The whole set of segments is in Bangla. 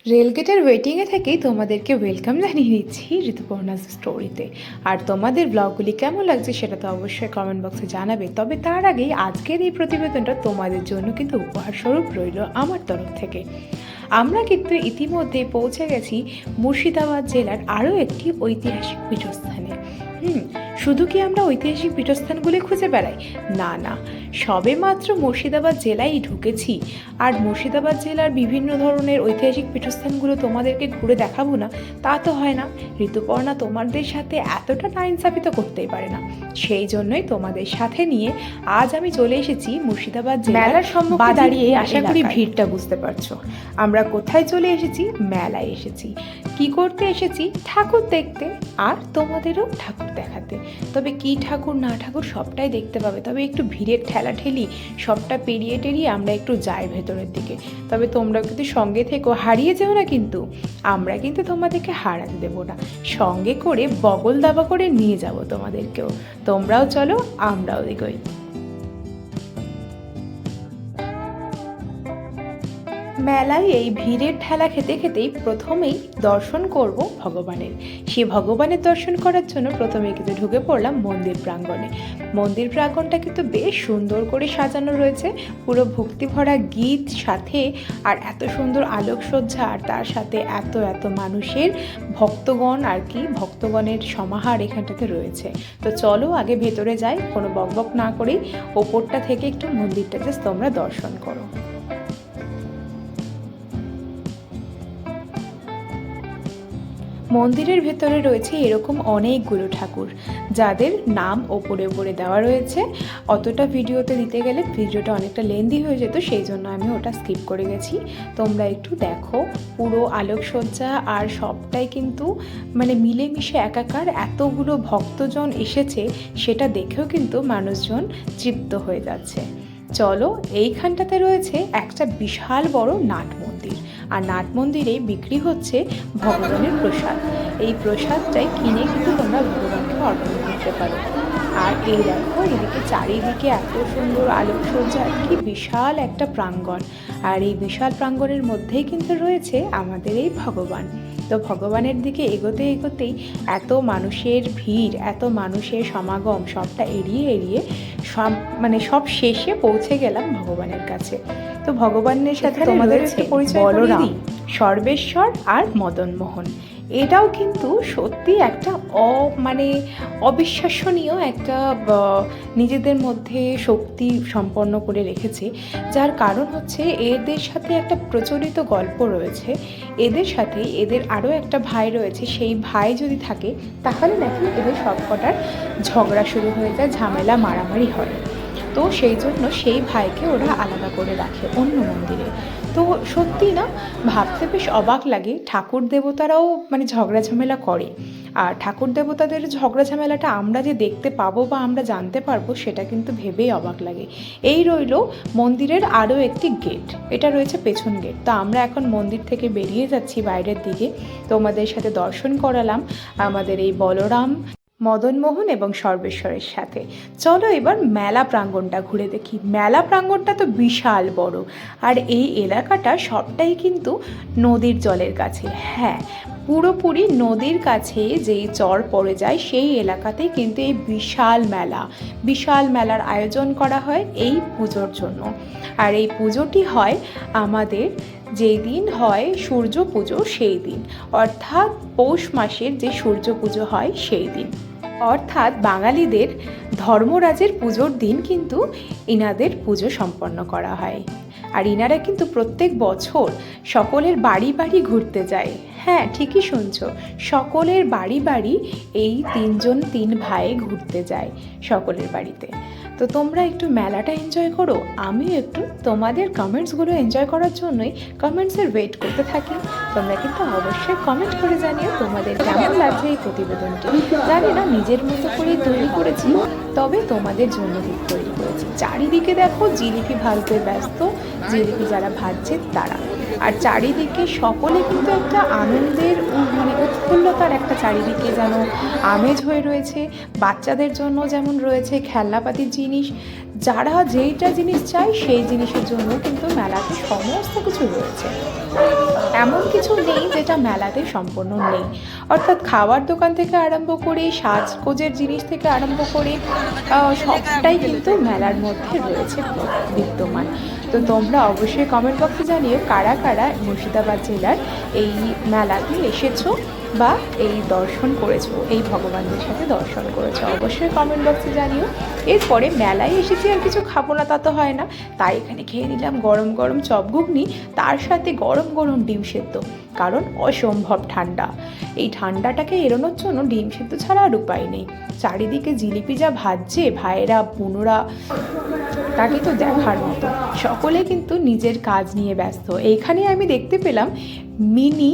রেলগেটের ওয়েটিংয়ে থেকেই তোমাদেরকে ওয়েলকাম জানিয়ে দিচ্ছি ঋতুপর্ণাস স্টোরিতে। আর তোমাদের ব্লগগুলি কেমন লাগছে সেটা তো অবশ্যই কমেন্ট বক্সে জানাবে। তবে তার আগেই আজকের এই প্রতিবেদনটা তোমাদের জন্য কিন্তু উপহারস্বরূপ রইল আমার তরফ থেকে। আমরা কিন্তু ইতিমধ্যে পৌঁছে গেছি মুর্শিদাবাদ জেলার আরও একটি ঐতিহাসিক পীঠস্থানে। শুধু কি আমরা ঐতিহাসিক পীঠস্থানগুলি খুঁজে বেড়াই? না না, সবে মাত্র মুর্শিদাবাদ জেলায় ঢুকেছি, আর মুর্শিদাবাদ জেলার বিভিন্ন ধরনের ঐতিহাসিক পীঠস্থানগুলো তোমাদেরকে ঘুরে দেখাবো না তা তো হয় না। ঋতুপর্ণা তোমাদের সাথে এতটা নাইনসাফি তো করতেই পারে না। সেই জন্যই তোমাদের সাথে নিয়ে আজ আমি চলে এসেছি মুর্শিদাবাদ জেলার সম্মুখে দাঁড়িয়ে। আশা করি ভিড়টা বুঝতে পারছো। আমরা কোথায় চলে এসেছি? মেলায় এসেছি। কি করতে এসেছি? ঠাকুর দেখতে, আর তোমাদেরও ঠাকুর দেখাতে। তবে কি ঠাকুর না ঠাকুর সবটাই দেখতে পাবে। তবে একটু ভিড়ের ঠেলাঠেলি সবটা পেরিয়ে টেরিয়ে আমরা একটু যাই ভেতরের দিকে। তবে তোমরা কিন্তু সঙ্গে থেকো, হারিয়ে যেও না কিন্তু। আমরা কিন্তু তোমাদেরকে হারাতে দেবো না, সঙ্গে করে বগল দাবা করে নিয়ে যাব তোমাদেরকেও। তোমরাও চলো, আমরাও এগোই। মেলায় এই ভিড়ের ঠেলা খেতে খেতেই প্রথমেই দর্শন করব ভগবানের। সেই ভগবানের দর্শন করার জন্য প্রথমে কিন্তু ঢুকে পড়লাম মন্দির প্রাঙ্গণে। মন্দির প্রাঙ্গণটা কিন্তু বেশ সুন্দর করে সাজানো রয়েছে, পুরো ভক্তি ভরা গীত সাথে, আর এত সুন্দর আলোকসজ্জা, আর তার সাথে এত এত মানুষের ভক্তগণ আর কি, ভক্তগণের সমাহার এখানটাতে রয়েছে। তো চলো আগে ভেতরে যাই, কোনো বকবক না করেই ওপরটা থেকে একটু মন্দিরটাতে তোমরা দর্শন করো। মন্দিরের ভেতরে রয়েছে এরকম অনেকগুলো ঠাকুর, যাদের নাম ওপরে ওপরে দেওয়া রয়েছে। অতটা ভিডিওতে দিতে গেলে ভিডিওটা অনেকটা লেন্দি হয়ে যেত, সেই জন্য আমি ওটা স্কিপ করে গেছি। তোমরা একটু দেখো, পুরো আলোকসজ্জা আর সবটাই কিন্তু মানে মিলেমিশে একাকার। এতগুলো ভক্তজন এসেছে, সেটা দেখেও কিন্তু মানুষজন তৃপ্ত হয়ে যাচ্ছে। চলো, এইখানটাতে রয়েছে একটা বিশাল বড় নাট মন্দির, আর নাট মন্দিরে বিক্রি হচ্ছে ভগবানের প্রসাদ। এই প্রসাদটাই কিনে কিন্তু তোমরা ভগবানকে অর্পণ করতে পারো। আর এই দেখো, এদিকে চারিদিকে এত সুন্দর আলোকসজ্জা, কি বিশাল একটা প্রাঙ্গণ। আর এই বিশাল প্রাঙ্গণের মধ্যেই কিন্তু রয়েছে আমাদের এই ভগবান। তো ভগবানের দিকে এগোতে এগোতেই এত মানুষের ভিড়, এত মানুষের সমাগম, সবটা এড়িয়ে এড়িয়ে সব শেষে পৌঁছে গেলাম ভগবানের কাছে। তো ভগবানের সাথে তোমাদের পরিচয় বলরাম, সর্বেশ্বর আর মদন মোহন। এটাও কিন্তু সত্যি একটা অবিশ্বাসনীয় একটা নিজেদের মধ্যে শক্তি সম্পন্ন করে রেখেছে। যার কারণ হচ্ছে এদের সাথে একটা প্রচলিত গল্প রয়েছে। এদের সাথে এদের আরও একটা ভাই রয়েছে, সেই ভাই যদি থাকে তাহলে নাকি এদের সবকটার ঝগড়া শুরু হয়ে যায়, ঝামেলা মারামারি হয়। তো সেই জন্য সেই ভাইকে ওরা আলাদা করে রাখে অন্য মন্দিরে। তো সত্যি না, ভাবতে বেশ অবাক লাগে, ঠাকুর দেবতারাও ঝগড়া ঝামেলা করে। আর ঠাকুর দেবতাদের ঝগড়া ঝামেলাটা আমরা যে দেখতে পাবো বা আমরা জানতে পারবো, সেটা কিন্তু ভেবেই অবাক লাগে। এই রইল মন্দিরের আরও একটি গেট, এটা রয়েছে পেছন গেট। তো আমরা এখন মন্দির থেকে বেরিয়ে যাচ্ছি বাইরের দিকে। তোমাদের সাথে দর্শন করালাম আমাদের এই বলরাম, মদনমোহন এবং সর্বেশ্বরের সাথে। চলো এবার মেলা প্রাঙ্গণটা ঘুরে দেখি। মেলা প্রাঙ্গণটা তো বিশাল বড়, আর এই এলাকাটা সবটাই কিন্তু নদীর জলের কাছে। হ্যাঁ, পুরোপুরি নদীর কাছে যেই চর পড়ে যায় সেই এলাকাতেই কিন্তু এই বিশাল মেলার আয়োজন করা হয় এই পুজোর জন্য। আর এই পুজোটি হয় আমাদের যেই দিন হয় সূর্য পুজো, সেই দিন, অর্থাৎ পৌষ মাসের যে সূর্য পুজো হয় সেই দিন, অর্থাৎ বাঙালিদের ধর্মরাজের পুজোর দিন কিন্তু ইনাদের পুজো সম্পন্ন করা হয়। আর ইনারা কিন্তু প্রত্যেক বছর সকলের বাড়ি বাড়ি ঘুরতে যায়। হ্যাঁ, ঠিকই শুনছো, সকলের বাড়ি বাড়ি এই তিন ভাই ঘুরতে যায় সকলের বাড়িতে। তো তোমরা একটু মেলাটা এনজয় করো, আমিও একটু তোমাদের কমেন্টসগুলো এনজয় করার জন্যই কমেন্টসের ওয়েট করতে থাকি। তোমরা কিন্তু অবশ্যই কমেন্ট করে জানিও তোমাদের কেমন লাগছে এই প্রতিবেদনটি। জানি না নিজের মতো করে তৈরি করেছি, তবে তোমাদের জন্য তৈরি করেছি। চারিদিকে দেখো জিলিপি ভাজতে ব্যস্ত, জিলিপি যারা ভাজছে তারা, আর চারিদিকে সকলে কিন্তু একটা আনন্দের মানে উৎফুল্লতার একটা চারিদিকে যেন আমেজ হয়ে রয়েছে। বাচ্চাদের জন্য যেমন রয়েছে খেলনাপাতির জিনিস, যারা যেইটা জিনিস চায় সেই জিনিসের জন্য কিন্তু মেলাতে সমস্ত কিছু রয়েছে। এমন কিছু নেই যেটা মেলাতে সম্পূর্ণ নেই, অর্থাৎ খাবার দোকান থেকে আরম্ভ করে সাজগোজের জিনিস থেকে আরম্ভ করে সবটাই কিন্তু মেলার মধ্যে রয়েছে বিদ্যমান। তো তোমরা অবশ্যই কমেন্ট বক্সে জানিও কারা কারা মুর্শিদাবাদ জেলার এই মেলাতে এসেছো বা এই দর্শন করেছো, এই ভগবানদের সাথে দর্শন করেছো, অবশ্যই কমেন্ট বক্সে জানিও। এরপরে মেলায় এসেছি আর কিছু খাবো না তা তো হয় না, তাই এখানে খেয়ে নিলাম গরম গরম চপ ঘুগনি, তার সাথে গরম গরম ডিম সেদ্ধ, কারণ অসম্ভব ঠান্ডা। এই ঠান্ডাটাকে এড়ানোর জন্য ডিম সেদ্ধ ছাড়া আর উপায় নেই। চারিদিকে জিলিপি যা ভাজছে ভাইয়েরা বোনরা, তাকে তো দেখার মতো। সকলে কিন্তু নিজের কাজ নিয়ে ব্যস্ত। এইখানে আমি দেখতে পেলাম মিনি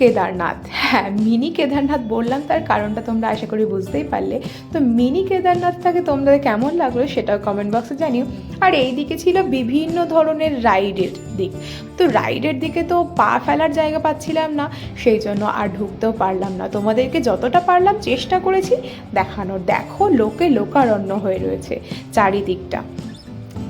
কেদারনাথ। হ্যাঁ, মিনি কেদারনাথ বললাম তার কারণটা তোমরা আশা করি বুঝতেই পারলে। তো মিনি কেদারনাথটাকে তোমাদের কেমন লাগলো সেটাও কমেন্ট বক্সে জানিও। আর এই দিকে ছিল বিভিন্ন ধরনের রাইডের দিক, তো রাইডের দিকে তো পা ফেলার জায়গা পাচ্ছিলাম না, সেই জন্য আর ঢুকতেও পারলাম না। তোমাদেরকে যতটা পারলাম চেষ্টা করেছি দেখানোর। দেখো লোকে লোকারণ্য হয়ে রয়েছে চারিদিকটা,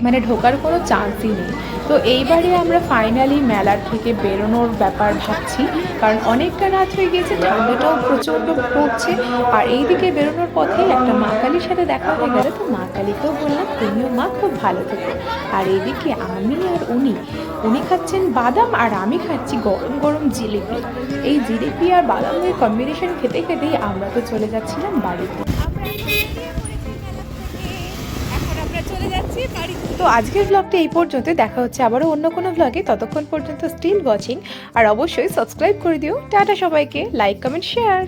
মানে ঢোকার কোনো চান্সই নেই। তো এইবারে আমরা ফাইনালি মেলার থেকে বেরোনোর ব্যাপার ভাবছি, কারণ অনেকটা রাত হয়ে গিয়েছে, ঠান্ডাটাও প্রচণ্ড পড়ছে। আর এইদিকে বেরোনোর পথে একটা মা কালীর সাথে দেখা হয়ে গেল, তো মা কালীকেও বললাম তুমিও মা খুব ভালো থেকো। আর এইদিকে আমি আর উনি খাচ্ছেন বাদাম আর আমি খাচ্ছি গরম গরম জিলিপি। এই জিলিপি আর বাদামের কম্বিনেশন খেতে খেতেই আমরা তো চলে যাচ্ছিলাম বাড়িতে। তো আজকের ব্লগটা এই পর্যন্ত, দেখা হচ্ছে আবারও অন্য কোনো ব্লগে। ততক্ষণ পর্যন্ত স্টিল ওয়াচিং, আর অবশ্যই সাবস্ক্রাইব করে দিও। টাটা সবাইকে, লাইক কমেন্ট শেয়ার।